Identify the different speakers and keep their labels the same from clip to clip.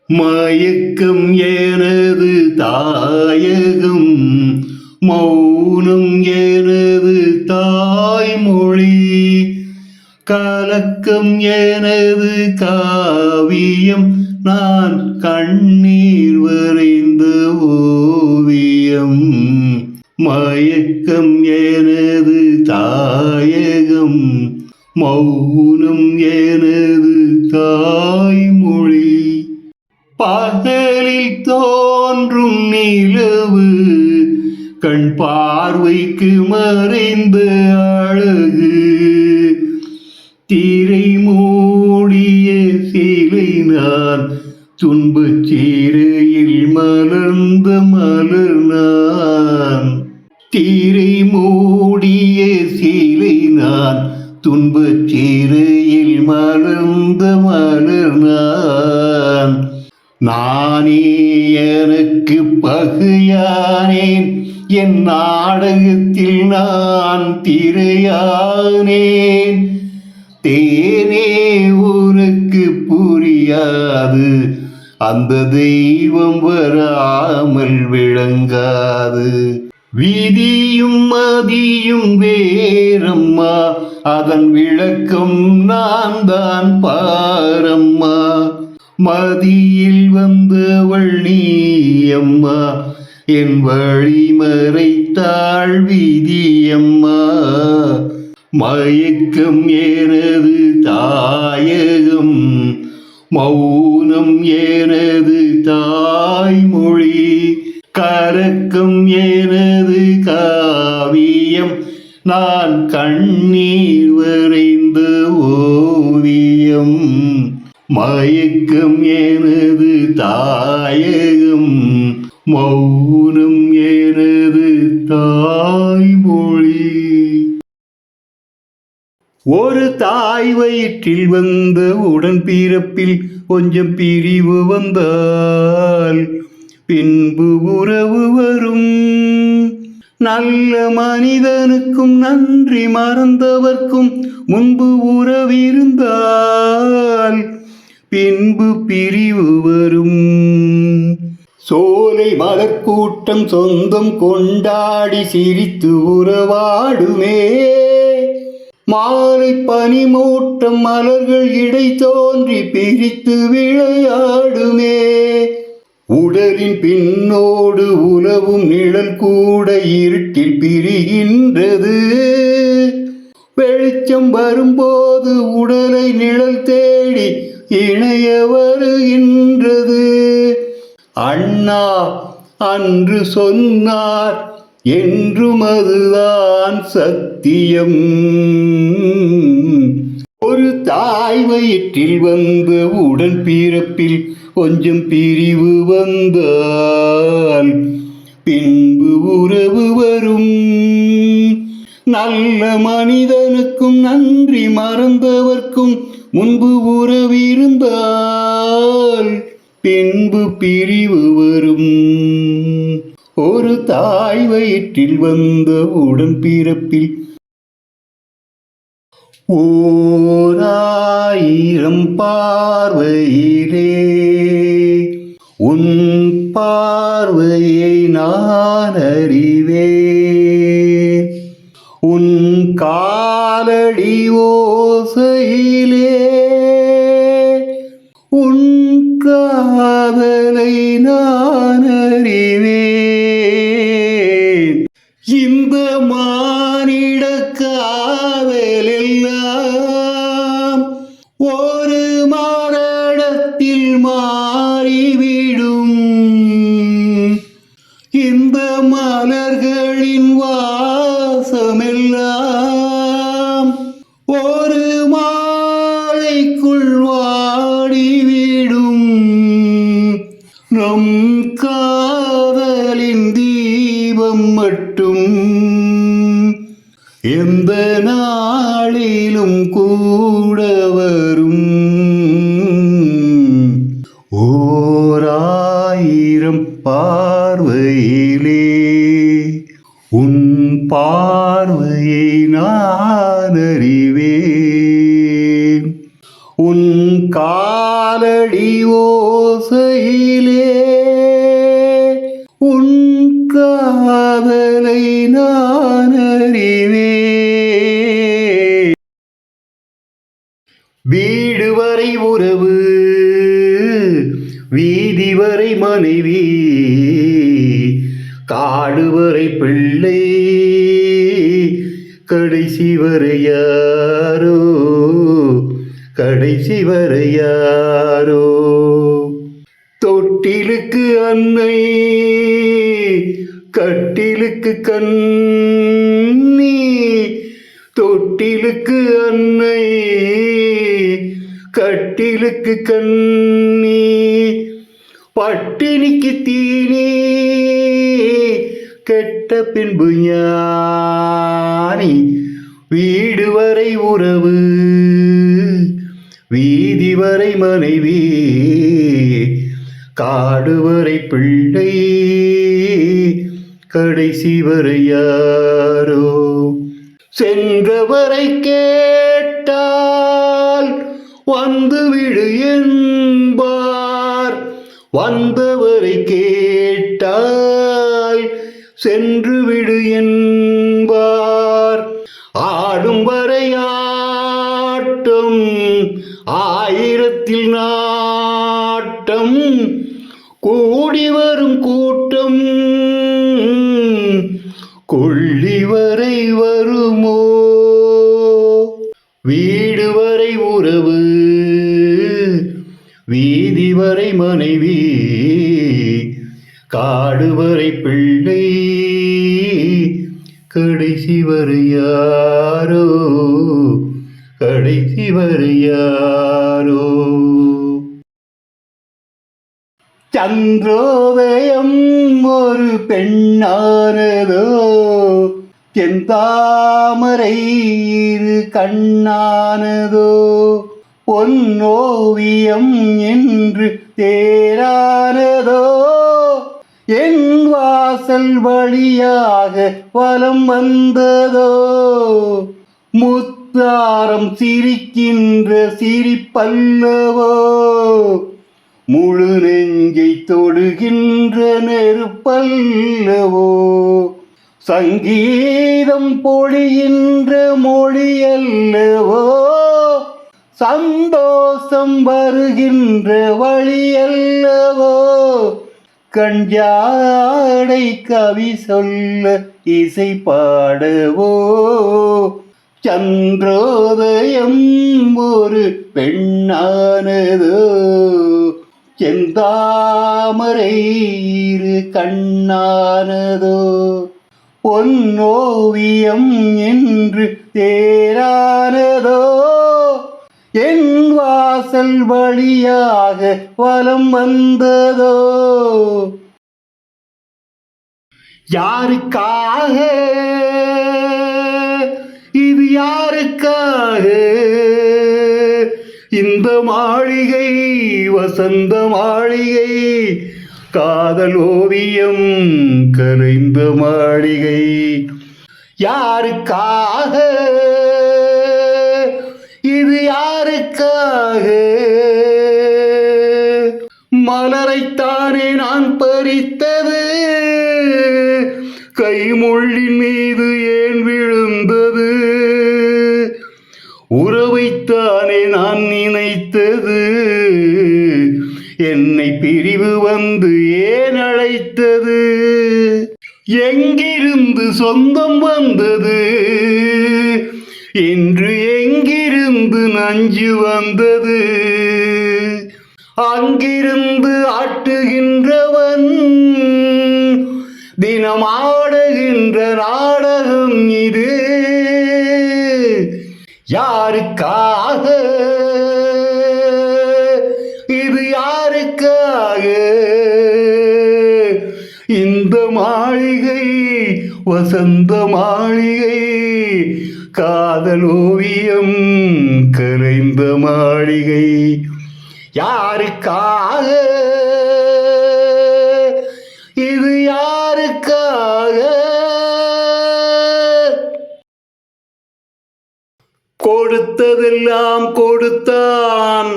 Speaker 1: மயக்கம் எனது தாயகம், மௌனம் எனது தாய்மொழி, கலக்கம் எனது காவியம், நான் கண்ணீர் வரைந்த ஓவியம். மயக்கம் எனது தாயகம், மௌனம் எனது தாய்மொழி. பகலில் தோன்றும் நிலவு, கண் பார்வைக்கு மறைந்த அழகு, திரை மூடிய சிலை நான், துன்பச் சீரையில் மலர்ந்த மலர் நான். திரை மூடிய சிலை நான், துன்பச் சீரையில் மலர்ந்த மலர் நான். நானே எனக்கு பகையானேன், என் நாடகத்தில் நான் திரையானேன். தேனே உனக்கு புரியாது, அந்த தெய்வம் வராமல் விளங்காது. விதியும் மதியும் வேறம்மா, அதன் விளக்கம் நான் தான் பாரம்மா. மதியில் வந்தவள் நீ அம்மா, என் வழி மறைத்தாள் விதியம்மா. மயக்கம் எனது தாயகம், மௌனம் எனது தாய்மொழி, கலக்கம் எனது காவியம், நான் கண்ணீர் வரைந்த ஓவியம். மயக்கம் எனது தாயகம், மௌனம் எனது தாய்மொழி. ஒரு தாய் வயிற்றில் வந்த உடன் பிறப்பில் கொஞ்சம் பிரிவு வந்தால் பின்பு உறவு வரும். நல்ல மனிதனுக்கும் நன்றி மறந்தவர்க்கும் முன்பு உறவிருந்தால் பின்பு பிரிவு வரும். சோலை மலர்க்கூட்டம் சொந்தம் கொண்டாடி சிரித்து உறவாடுமே, மாலை பனிமூட்டம் மலர்கள் இடை தோன்றி பிரித்து விளையாடுமே. உடலின் பின்னோடு உலவும் நிழல் கூட இருட்டில் பிரிகின்றது. வெளிச்சம் வரும்போது உடலை நிழல் தேடி இணைய வருகின்றது. அண்ணா அன்று சொன்னார், என்றும் அதுதான் சத்தியம். ஒரு தாய் வயிற்றில் வந்த உடன் பிறப்பில் கொஞ்சம் பிரிவு வந்தால் பின்பு உறவு வரும். நல்ல மனிதனுக்கும் நன்றி மறந்தவர்க்கும் முன்பு உறவிருந்தால் பின்பு பிரிவு வரும். ஒரு தாய் வயிற்றில் வந்த உடன் பிறப்பில் 1000 பார்வையிலே உன் பார்வையை நான் அறிவேன். உன் காலடி ஓசையிலே உன் காதலை நான் அறிவேன். இந்த மானிட காதல் எல்லாம் ஒரு மரணத்தில் மாறிவிடும். இந்த மலர்களின் வாசமெல்லாம் ஒரு மாலைக்குள் வாடிவிடும். நம் காதலின் தீபம் மட்டும் எந்த நாளிலும் கூட வரும். 1000 பார்வையிலே உன் பார்வையை நான் அறிவேன். உன் காலடி ஓசையிலே உன் காதலை நான் அறிவேன். வீடு வரை உறவு, வீதி வரை மனைவி, காடு வரை பிள்ளை, கடைசி வரை யாரோ, கடைசி வரை யாரோ. தொட்டிலுக்கு அன்னை, கட்டிலுக்கு கண்ணி, தொட்டிலுக்கு அன்னை, கட்டிலுக்கு கண்ணி, பட்டினிக்கு தீனி, கெட்ட பின்பு ஞானி. வீடு வரை உறவு, வீதி வரை மனைவி, காடு வரை பிள்ளை, கடைசி வரை யாரோ. சென்றவரை கேட்டால் வந்துவிடு என்பார், வந்தவரை கேட்டால் சென்று விடு என்பார். ஆடும் வரை ஆட்டம், ஆயிரத்தில் நாட்டம், கூடி வரும் கூட்டம் கொள்ளி வரை வருமோ. வீடு வரை உறவு, வீதி வரை மனைவி, காடு வரை பிள்ளை, கடைசி வரை யாரோ, கடைசி வரை யாரோ. சந்திரோதயம் ஒரு பெண்ணானதோ, செந்தாமரை இரு கண்ணானதோ, பொன்னோவியம் என்று தேரானதோ, என் வாசல் வழியாக வலம் வந்ததோ. முத்தாரம் சிரிக்கின்ற சிரிப்பல்லவோ, முழு நெஞ்சை தொடுகின்ற நெருப்பல்லவோ, சங்கீதம் பொழிகின்ற மொழியல்லவோ, சந்தோஷம் வருகின்ற வழியல்லவோ, கஞ்சாடை கவி சொல்ல இசை பாடவோ. சந்திரோதயம் ஒரு பெண்ணானதோ, செந்தாமரை இரு கண்ணானதோ, பொன்னோவியம் என்று தேரானதோ, என் வாசல் வழியாக வலம் வந்ததோ. யாருக்காக இது, யாருக்காக இந்த மாளிகை, வசந்த மாளிகை, காதல் ஓவியம் கரைந்த மாளிகை. யாருக்காக இது, யாருக்காக மலரைத்தானே நான் பறித்தது, கைமுள்ளின் மீது ஏன் விழுந்தது, உறவைத்தானே நான் நினைத்தது, என்னை பிரிவு வந்து ஏன் அழைத்தது, எங்கிருந்து சொந்தம் வந்தது என்று எங்கிருந்து நஞ்சு வந்தது, அங்கிருந்து ஆட்டுகின்றவன் தினமாடுகின்ற நாடகம் இது. யாருக்காக இது, யாருக்காக இந்த மாளிகை, வசந்த மாளிகை, காதல் ஓவியம் கரைந்த மாளிகை. யாருக்காக இது, யாருக்காக கொடுத்ததெல்லாம் கொடுத்தான்,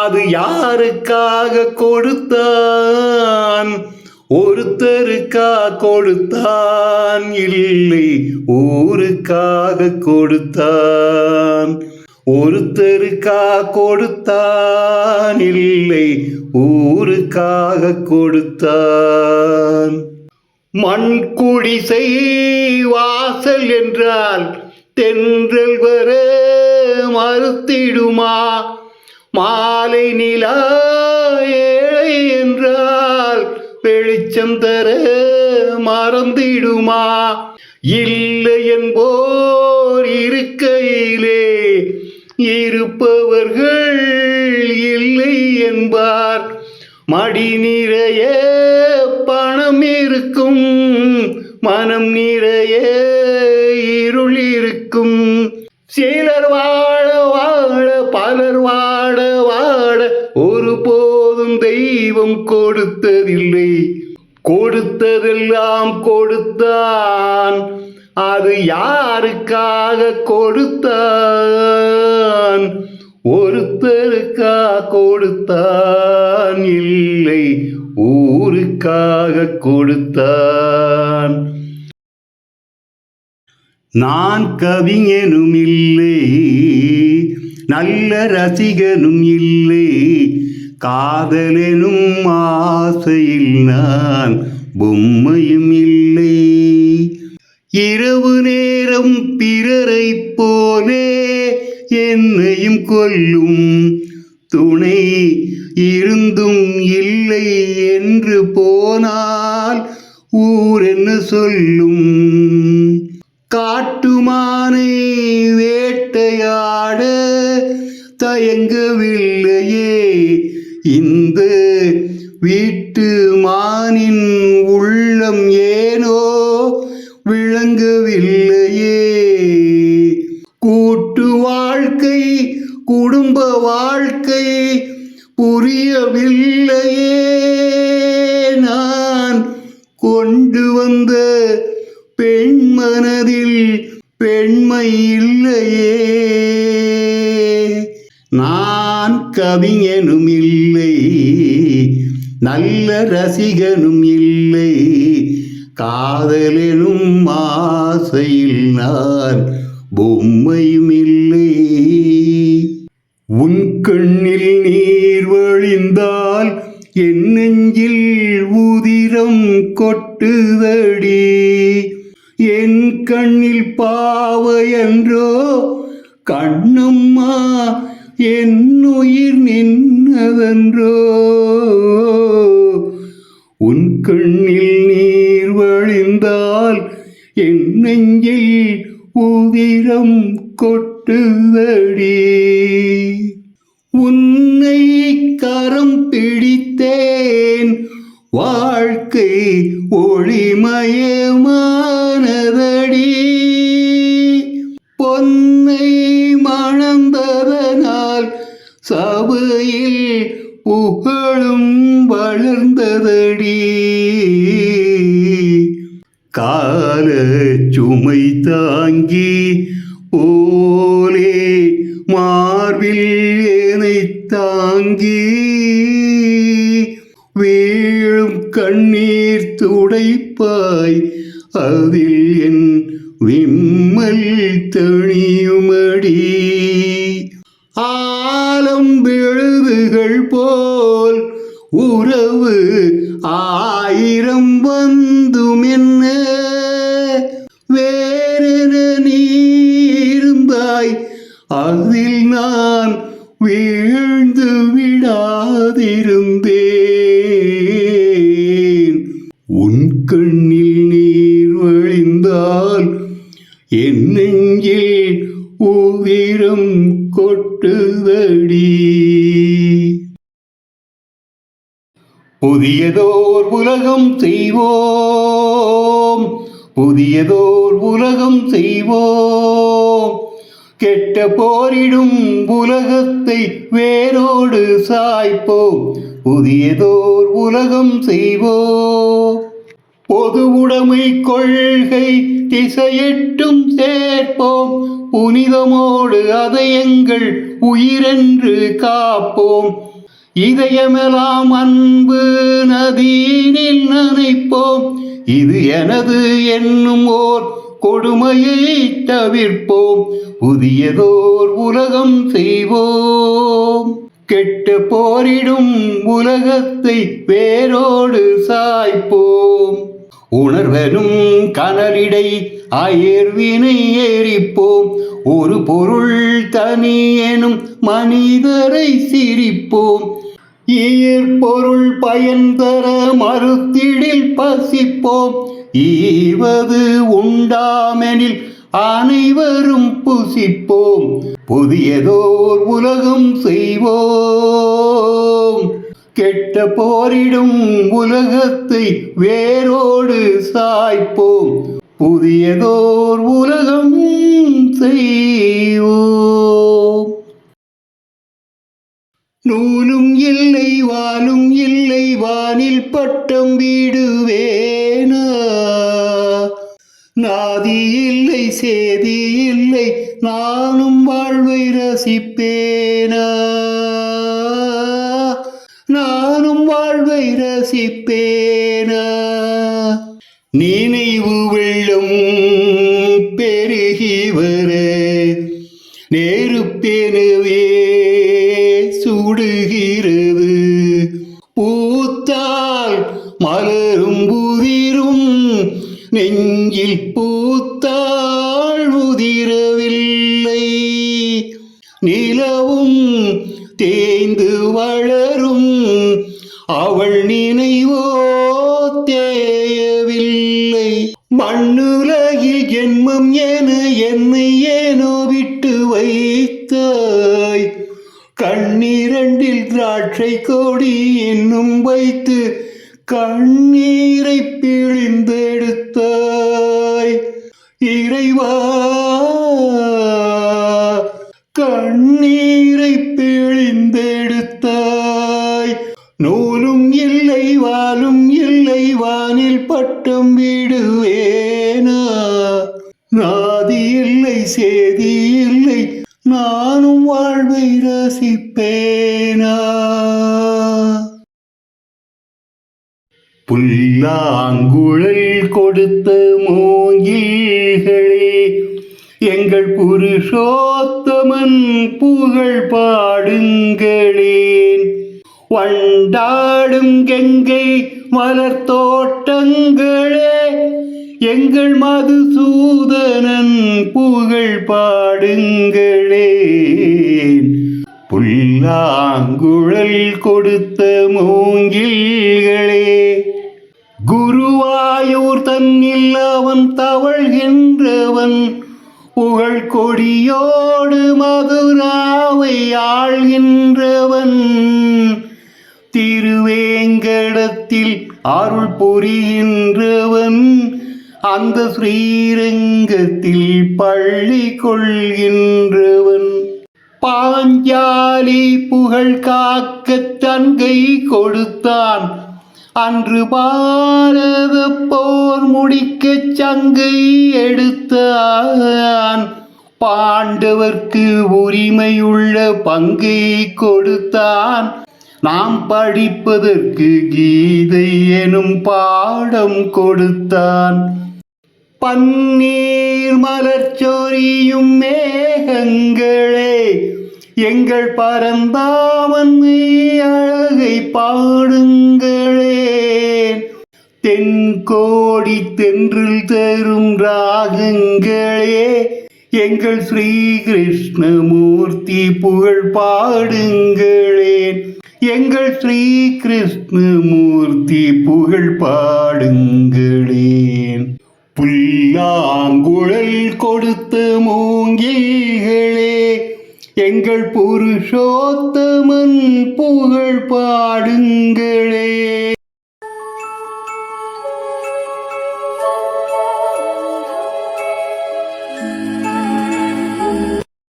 Speaker 1: அது யாருக்காக கொடுத்தான்? ஒருத்தருக்கா கொடுத்தான், இல்லை ஊருக்காக கொடுத்தான். ஒருத்தருக்கா கொடுத்தான், இல்லை ஊருக்காக கொடுத்தான். மண் குடிசை வாசல் என்றால் தென்றல் வர மறுத்திடுமா? மாலை நிலா ஏழை என்றால் வெளிச்சம் தர மறந்திடுமா? இல்லை என்போர் இருக்கையிலே இருப்பவர்கள் இல்லை என்பார். மடி நிறைய பணம் இருக்கும், மனம் நிறைய இருள் இருக்கும். சிலர் வாழ வாழ பலர் வாட வாட ஒருபோதும் தெய்வம் கொடுத்ததில்லை. கொடுத்ததெல்லாம் கொடுத்தான், அது யாருக்காக கொடுத்தான்? ஒருத்தருக்கா கொடுத்தான், இல்லை ஊருக்காக கொடுத்தான். நான் கவிஞனும் இல்லை, நல்ல ரசிகனும் இல்லை, காதலெனும் ஆசையில் நான் பொம்மையும் இல்லை. இரவு நேரம் பிறரை போலே என்னையும் கொல்லும் துணை இருந்தும் இல்லை என்று போனால் ஊர் என்ன சொல்லும்? காட்டுமானை வேட்டையாட தயங்கவில்லையே இந்த வீட்டு மானின் உள்ளம், ஏனோ விளங்கவில்லையே. கூட்டு வாழ்க்கை குடும்ப வாழ்க்கை புரியவில்லையே. நான் கொண்டு வந்த பெண் மனதில் பெண்மை இல்லையே. நான் கவிஞனும் இல்லை, நல்ல ரசிகனும் இல்லை, காதலெனும் ஆசையில் நான் பொம்மையும் இல்லை. உன் கண்ணில் நீர் வழிந்தால் என் நெஞ்சில் உதிரம் கொட்டுதடி. என் கண்ணில் பாவையன்றோ கண்ணம்மா, என் உயிர் நின்னதன்றோ. உன் கண்ணில் நீர் வழிந்தால் என் நெஞ்சில் உதிரம் கொட்டுதடி. உன்னை கரம் பிடித்தேன், வாழ்க்கை ஒளிமயமானதடி. பொன்னை மணந்ததனால் சபையில் புகழும் வளர்ந்ததடி. கால சுமை தாங்கி போலே மார்பில் என்னை தாங்கி, வீழும் கண்ணீர் துடைப்பாய், அதில் என் விம்மல் தணியுமடி. ஆலம் விழுதுகள் போல் உறவு ஆயிரம் வந்தும் என்ன, வேறென நீ இருந்தாய், அதில் நான் வீழ்ந்து விடாதிருந்தேன். உன் கண்ணில் நீர் வழிந்தால் என் நெஞ்சில் உதிரம் கொட்டுதடி. புதியதோர் உலகம் செய்வோம், புதியதோர் உலகம் செய்வோம், கெட்ட போரிடும் உலகத்தை வேரோடு சாய்ப்போம். புதியதோர் உலகம் செய்வோம், பொது உடைமை கொள்கை திசையெட்டும் சேர்ப்போம். புனிதமோடு அதை எங்கள் உயிரென்று காப்போம். இதயமெல்லாம் அன்பு நதியினில் நனைப்போம். இது எனது என்னும் ஓர் கொடுமையை தவிர்ப்போம். புதியதோர் உலகம் செய்வோம். கெட்ட போரிடும் உலகத்தை வேரோடு சாய்ப்போம். உணர்வெனும் கனலிடை அயர்வினை எரிப்போம். ஒரு பொருள் தனி எனும் மனிதரை சிரிப்போம். பொருள் பயன் தர மறுத்திடில் பசிப்போம். ஈவது உண்டாமெனில் அனைவரும் புசிப்போம். புதியதோர் உலகம் செய்வோம். கெட்ட போரிடும் உலகத்தை வேரோடு சாய்ப்போம். புதியதோர் உலகம் செய்வோம். நூலும் இல்லை வாலும் இல்லை வானில் பட்டம் விடுவேனா. நாதி இல்லை சேதி இல்லை நானும் வாழ்வை ரசிப்பேனா. நானும் வாழ்வை ரசிப்பேனா. நினைவு வெள்ளம் பெருகி வர நெருப்பெனவே சுடுகிறது. பூத்தால் மலரும் புதிரும் நெஞ்சில் பூத்தாள் உதிரவில்லை. நிலவும் தேய்ந்து வளரும் அவள் நினைவோ தேயவில்லை. மண்ணுலகில் ஜென்மம் என என்னை ஏனோ விட்டு வைத்தாய். கண்ணீரண்டில் திராட்சை கொடி இன்னும் வைத்து கண்ணீரை பிழிந்தெடுத்தாய். இறைவா கண்ணீரை பிழிந்தெடுத்தாய். நூலும் இல்லை வாலும் இல்லை வானில் பட்டம் விடுவேனா. நாதி இல்லை சேதி இல்லை நானும் வாழ்வை ரசிப்பேனா. புல்லாங்குழல் கொடுத்த மோகில்களே எங்கள் புருஷோத்தமன் புகழ் பாடுங்களேன். வண்டாடும் கங்கை மலர் தோட்டங்களே எங்கள் மதுசூதனன் புகழ் பாடுங்களேன். புல்லாங்குழல் கொடுத்த மூங்கில்களே குருவாயூர் தன்னில் அவன் தவழ்கின்றவன் புகழ் கொடியோடு மதுராவை ஆள்கின்றவன். திருவேங்கடத்தில் அருள் புரிகின்றவன் அந்த ஸ்ரீரங்கத்தில் பள்ளி கொள்கின்றவன். பாஞ்சாலி புகழ் காக்க தன்கை கொடுத்தான். அன்று பாரத போர் முடிக்க சங்கை எடுத்தான். பாண்டவர்க்கு உரிமையுள்ள பங்கை கொடுத்தான். நாம் படிப்பதற்கு கீதை எனும் பாடம் கொடுத்தான். பன்னீர் மலர் சொரியும் மேகங்களே எங்கள் பரந்தாமன் அழகை பாடுங்களேன். தென்கோடி தென்றில் தரும் ராகங்களே எங்கள் ஸ்ரீகிருஷ்ணமூர்த்தி புகழ் பாடுங்களேன். எங்கள் ஸ்ரீகிருஷ்ணமூர்த்தி புகழ் பாடுங்களேன். புல்லாங்குழல் கொடுத்த மூங்கில்களே எங்கள் புருஷோத்தமன் புகழ் பாடுங்களே.